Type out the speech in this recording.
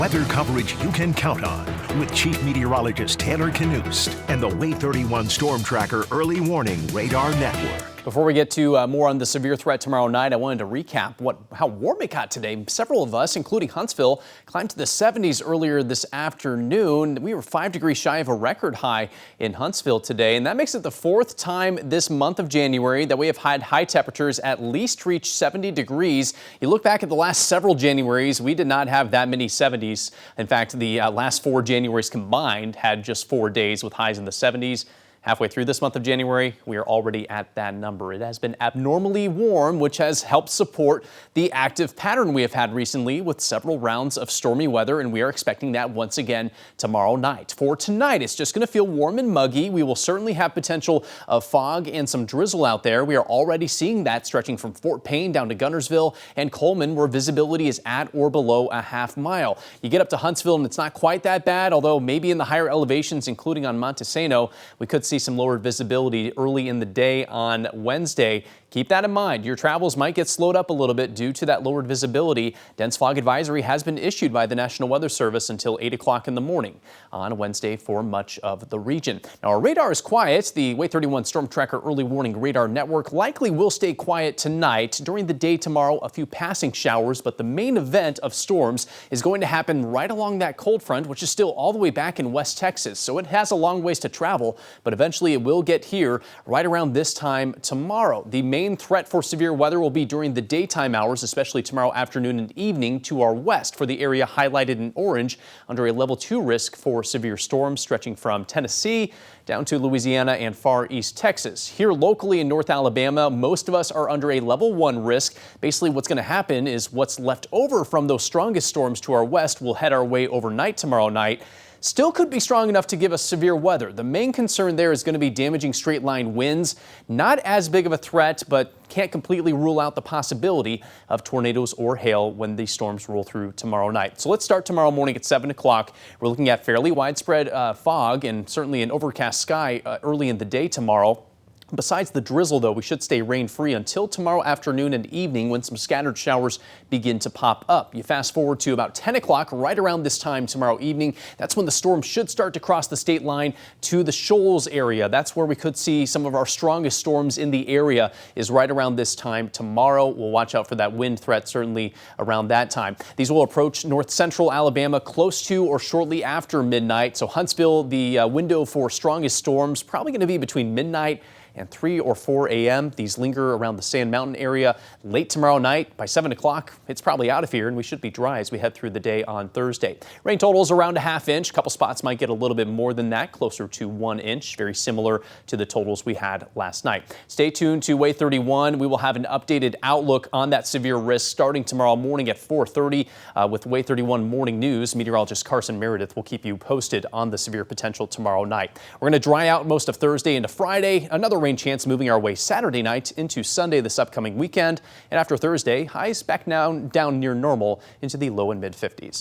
Weather coverage you can count on with Chief Meteorologist Taylor Knust and the Way 31 Storm Tracker Early Warning Radar Network. Before we get to more on the severe threat tomorrow night, I wanted to recap how warm it got today. Several of us, including Huntsville, climbed to the 70s earlier this afternoon. We were 5 degrees shy of a record high in Huntsville today, and that makes it the 4th time this month of January that we have had high temperatures at least reach 70 degrees. You look back at the last several Januaries, we did not have that many 70s. In fact, the last 4 Januaries combined had just 4 days with highs in the 70s. Halfway through this month of January, we are already at that number. It has been abnormally warm, which has helped support the active pattern we have had recently with several rounds of stormy weather, and we are expecting that once again tomorrow night. For tonight, it's just going to feel warm and muggy. We will certainly have potential of fog and some drizzle out there. We are already seeing that stretching from Fort Payne down to Guntersville and Coleman, where visibility is at or below a half mile. You get up to Huntsville, and it's not quite that bad, although maybe in the higher elevations, including on Montesano, we could see some lowered visibility early in the day on Wednesday. Keep that in mind. Your travels might get slowed up a little bit due to that lowered visibility. Dense fog advisory has been issued by the National Weather Service until 8 o'clock in the morning on Wednesday for much of the region. Now, our radar is quiet. The Way 31 Storm Tracker Early Warning Radar Network likely will stay quiet tonight. During the day tomorrow, a few passing showers, but the main event of storms is going to happen right along that cold front, which is still all the way back in West Texas. So it has a long ways to travel, but eventually it will get here right around this time tomorrow. The main threat for severe weather will be during the daytime hours, especially tomorrow afternoon and evening to our west for the area highlighted in orange under a level 2 risk for severe storms stretching from Tennessee down to Louisiana and far east Texas. Here locally in North Alabama, most of us are under a level 1 risk. Basically, what's going to happen is what's left over from those strongest storms to our west will head our way overnight tomorrow night. Still could be strong enough to give us severe weather. The main concern there is going to be damaging straight line winds. Not as big of a threat, but can't completely rule out the possibility of tornadoes or hail when these storms roll through tomorrow night. So let's start tomorrow morning at 7 o'clock. We're looking at fairly widespread fog and certainly an overcast sky early in the day tomorrow. Besides the drizzle, though, we should stay rain-free until tomorrow afternoon and evening when some scattered showers begin to pop up. You fast forward to about 10 o'clock, right around this time tomorrow evening. That's when the storm should start to cross the state line to the Shoals area. That's where we could see some of our strongest storms in the area is right around this time tomorrow. We'll watch out for that wind threat certainly around that time. These will approach north central Alabama close to or shortly after midnight. So Huntsville, the window for strongest storms, probably going to be between midnight and 3 or 4 a.m. These linger around the Sand Mountain area late tomorrow night. By 7 o'clock, it's probably out of here, and we should be dry as we head through the day on Thursday. Rain totals around a ½ inch. A couple spots might get a little bit more than that, closer to 1 inch, very similar to the totals we had last night. Stay tuned to Way 31. We will have an updated outlook on that severe risk starting tomorrow morning at 4:30 with Way 31 Morning News. Meteorologist Carson Meredith will keep you posted on the severe potential tomorrow night. We're going to dry out most of Thursday into Friday. Another rain chance moving our way Saturday night into Sunday this upcoming weekend. And after Thursday, highs back down near normal into the low and mid 50s.